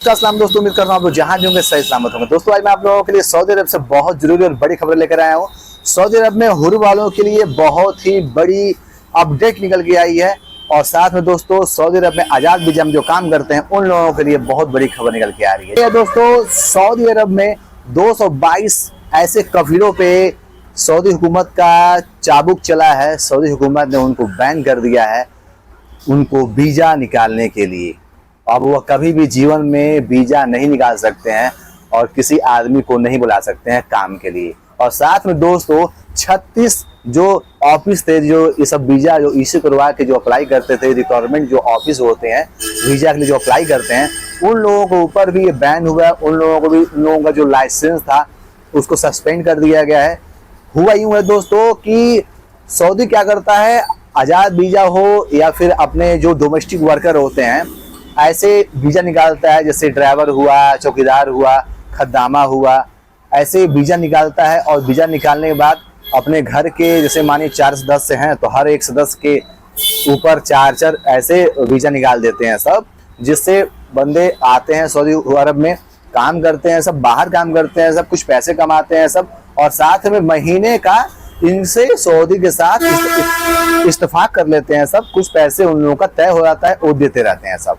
अस्सलाम दोस्तों, उम्मीद कर रहा हूँ आप लोग जहाँ भी होंगे सही सलामत होंगे। दोस्तों आज मैं आप लोगों के लिए सऊदी अरब से बहुत जरूरी और बड़ी खबर लेकर आया हूँ। सऊदी अरब में हुर्र वालों के लिए बहुत ही बड़ी अपडेट निकल के आई है और साथ में दोस्तों सऊदी अरब में आज़ाद वीजा में जो काम करते हैं उन लोगों के लिए बहुत बड़ी खबर निकल के आ रही है। दोस्तों सऊदी अरब में 222 ऐसे कफिलों पे सऊदी हुकूमत का चाबुक चला है। सऊदी हुकूमत ने उनको बैन कर दिया है उनको वीजा निकालने के लिए। अब वह कभी भी जीवन में वीजा नहीं निकाल सकते हैं और किसी आदमी को नहीं बुला सकते हैं काम के लिए। और साथ में दोस्तों 36 जो ऑफिस थे जो ये सब वीजा जो इश्यू करवा के जो अप्लाई करते थे, रिक्वायरमेंट जो ऑफिस होते हैं वीजा के लिए जो अप्लाई करते हैं उन लोगों के ऊपर भी ये बैन हुआ है। उन लोगों का जो लाइसेंस था उसको सस्पेंड कर दिया गया है। हुआ यूँ है दोस्तों कि सऊदी क्या करता है, आज़ाद वीजा हो या फिर अपने जो डोमेस्टिक वर्कर होते हैं ऐसे वीजा निकालता है। जैसे ड्राइवर हुआ, चौकीदार हुआ, खद्दामा हुआ, ऐसे वीजा निकालता है। और वीजा निकालने के बाद अपने घर के जैसे मानिए 4 सदस्य हैं तो हर एक सदस्य के ऊपर 4 ऐसे वीजा निकाल देते हैं सब, जिससे बंदे आते हैं सऊदी अरब में काम करते हैं, सब बाहर काम करते हैं, सब कुछ पैसे कमाते हैं सब। और साथ में महीने का इनसे सऊदी के साथ इत्तेफाक कर लेते हैं सब, कुछ पैसे उन लोगों का तय हो जाता है वो देते रहते हैं सब।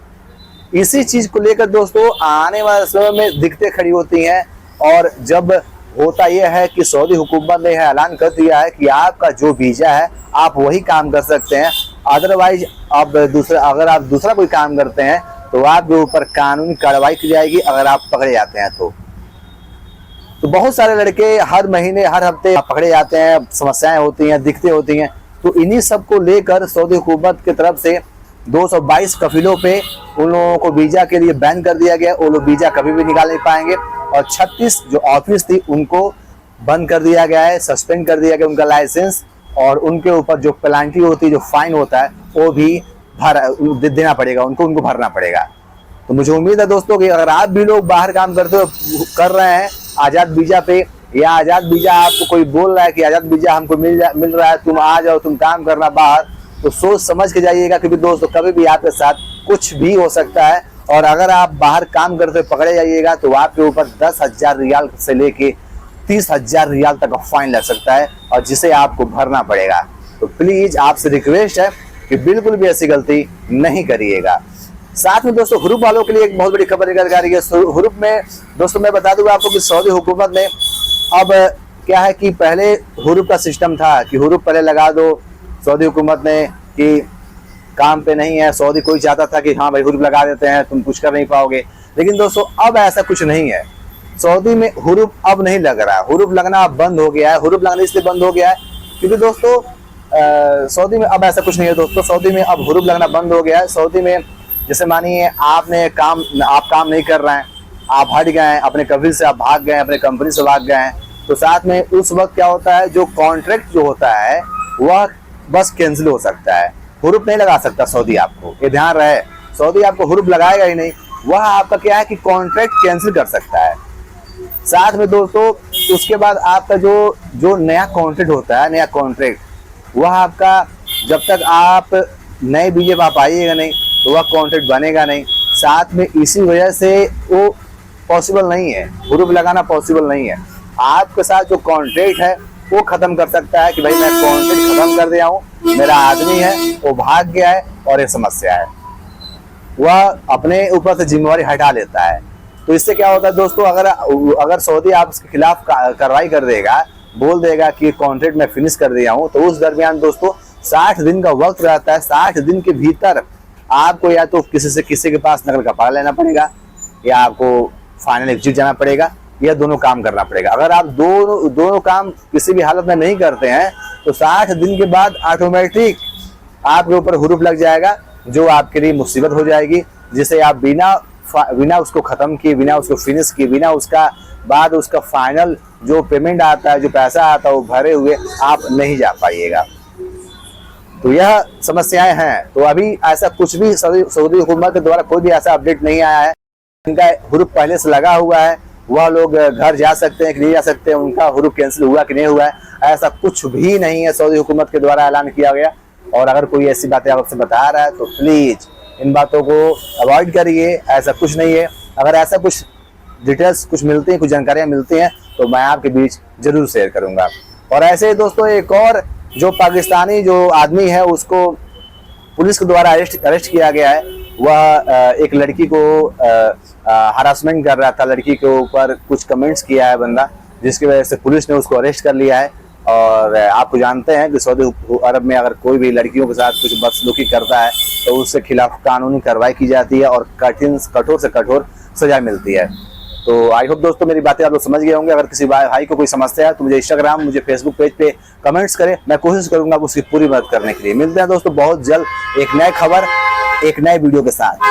इसी चीज को लेकर दोस्तों आने वाले समय में दिक्कतें खड़ी होती हैं। और जब होता यह है कि सऊदी हुकूमत ने ऐलान कर दिया है कि आपका जो वीजा है आप वही काम कर सकते हैं, अदरवाइज अगर आप दूसरा कोई काम करते हैं तो आपके ऊपर कानूनी कार्रवाई की जाएगी अगर आप पकड़े जाते हैं तो बहुत सारे लड़के हर महीने हर हफ्ते पकड़े जाते हैं, समस्याएं होती हैं, दिक्कतें होती हैं। तो इन्हीं सब को लेकर सऊदी हुकूमत की तरफ से 222 कफिलों पे उन लोगों को वीजा के लिए बैन कर दिया गया। वो लोग वीजा कभी भी निकाल नहीं पाएंगे। और 36 जो ऑफिस थी उनको बंद कर दिया गया है, सस्पेंड कर दिया गया उनका लाइसेंस। और उनके ऊपर जो पेनल्टी होती है, जो फाइन होता है वो भी देना पड़ेगा उनको भरना पड़ेगा। तो मुझे उम्मीद है दोस्तों कि अगर आप भी लोग बाहर काम कर रहे हैं आज़ाद वीजा पे, या आज़ाद वीजा आपको कोई बोल रहा है कि आज़ाद वीजा हमको मिल रहा है, तुम आ जाओ, तुम काम करना बाहर, तो सोच समझ के जाइएगा क्योंकि दोस्तों कभी भी आपके साथ कुछ भी हो सकता है। और अगर आप बाहर काम करते पकड़े जाइएगा तो आपके ऊपर 10,000 रियाल से लेके 30,000 रियाल तक का फाइन लग सकता है और जिसे आपको भरना पड़ेगा। तो प्लीज आपसे रिक्वेस्ट है कि बिल्कुल भी ऐसी गलती नहीं करिएगा। साथ में दोस्तों हुर्र वालों के लिए एक बहुत बड़ी खबर निकल आ रही है। हुर्र में दोस्तों मैं बता दूंगा आपको कि सऊदी हुकूमत ने अब क्या है कि पहले हुर्र का सिस्टम था कि हुर्र पहले लगा दो, सऊदी हुकूमत ने कि काम पे नहीं है। सऊदी कोई चाहता था कि हाँ भाई हुर्र लगा देते हैं, तुम कुछ कर नहीं पाओगे। लेकिन दोस्तों अब ऐसा कुछ नहीं है। सऊदी में हुर्र अब नहीं लग रहा है, हुर्र लगना अब बंद हो गया है। हुर्र लगना इसलिए बंद हो गया है क्योंकि दोस्तों सऊदी में अब ऐसा कुछ नहीं है। दोस्तों सऊदी में अब हुर्र लगना बंद हो गया है। सऊदी में जैसे मानिए आप काम नहीं कर रहे हैं, आप हट गए हैं अपने कफिल से, आप भाग गए, अपने कंपनी से भाग गए हैं, तो साथ में उस वक्त क्या होता है, जो कॉन्ट्रैक्ट जो होता है वह बस कैंसिल हो सकता है। हुर्र नहीं लगा सकता सऊदी आपको, ये ध्यान रहे। सऊदी आपको हुर्र लगाएगा ही नहीं, वह आपका क्या है कि कॉन्ट्रैक्ट कैंसिल कर सकता है। साथ में दोस्तों उसके बाद आपका जो नया कॉन्ट्रैक्ट होता है, नया कॉन्ट्रैक्ट वह आपका जब तक आप नए वीजे पर आप आइएगा नहीं तो वह कॉन्ट्रैक्ट बनेगा नहीं। साथ में इसी वजह से वो पॉसिबल नहीं है, हुर्र लगाना पॉसिबल नहीं है। आपके साथ जो कॉन्ट्रैक्ट है वो खत्म कर सकता है कि भाई मैं कॉन्ट्रैक्ट खत्म कर दिया हूँ, मेरा आदमी है वो भाग गया है और ये समस्या है, वह अपने ऊपर से जिम्मेवारी हटा लेता है। तो इससे क्या होता है दोस्तों, अगर सऊदी आपके खिलाफ कार्रवाई कर देगा, बोल देगा कि कॉन्ट्रैक्ट मैं फिनिश कर दिया हूँ, तो उस दरमियान दोस्तों 60 दिन का वक्त रहता है। 60 दिन के भीतर आपको या तो किसी के पास नकल कफाला लेना पड़ेगा या आपको फाइनल एग्जिट जाना पड़ेगा या दोनों काम करना पड़ेगा। अगर आप दोनों काम किसी भी हालत में नहीं करते हैं तो 60 दिन के बाद ऑटोमेटिक आपके ऊपर हुर्र लग जाएगा, जो आपके लिए मुसीबत हो जाएगी, जिसे आप बिना उसको खत्म किए, बिना उसको फिनिश किए, बिना उसका बाद उसका फाइनल जो पेमेंट आता है, जो पैसा आता है वो भरे हुए आप नहीं जा पाइएगा। तो यह समस्याएं हैं। तो अभी ऐसा कुछ भी सऊदी हुकूमत के द्वारा कोई भी ऐसा अपडेट नहीं आया है। इनका हुर्र पहले से लगा हुआ है, वह लोग घर जा सकते हैं कि नहीं जा सकते हैं, उनका हुर्र कैंसिल हुआ कि नहीं हुआ है, ऐसा कुछ भी नहीं है सऊदी हुकूमत के द्वारा ऐलान किया गया। और अगर कोई ऐसी बातें आपसे बता रहा है तो प्लीज इन बातों को अवॉइड करिए, ऐसा कुछ नहीं है। अगर ऐसा कुछ डिटेल्स कुछ मिलती हैं, कुछ जानकारियां मिलती हैं तो मैं आपके बीच जरूर शेयर करूंगा। और ऐसे ही दोस्तों एक और जो पाकिस्तानी जो आदमी है उसको पुलिस के द्वारा अरेस्ट किया गया है। वह एक लड़की को हरासमेंट कर रहा था, लड़की के ऊपर कुछ कमेंट्स किया है बंदा, जिसकी वजह से पुलिस ने उसको अरेस्ट कर लिया है। और आपको जानते हैं कि सऊदी अरब में अगर कोई भी लड़कियों के साथ कुछ बदसलूकी करता है तो उसके खिलाफ कानूनी कार्रवाई की जाती है और कठोर से कठोर सजा मिलती है। तो आई होप दोस्तों मेरी बातें आप लोग समझ गए होंगे। अगर किसी भाई को कोई समस्या है तो मुझे इंस्टाग्राम, मुझे फेसबुक पेज पे कमेंट्स करें, मैं कोशिश करूंगा उसकी पूरी मदद करने के लिए। मिलते हैं दोस्तों बहुत जल्द एक नए खबर, एक नए वीडियो के साथ।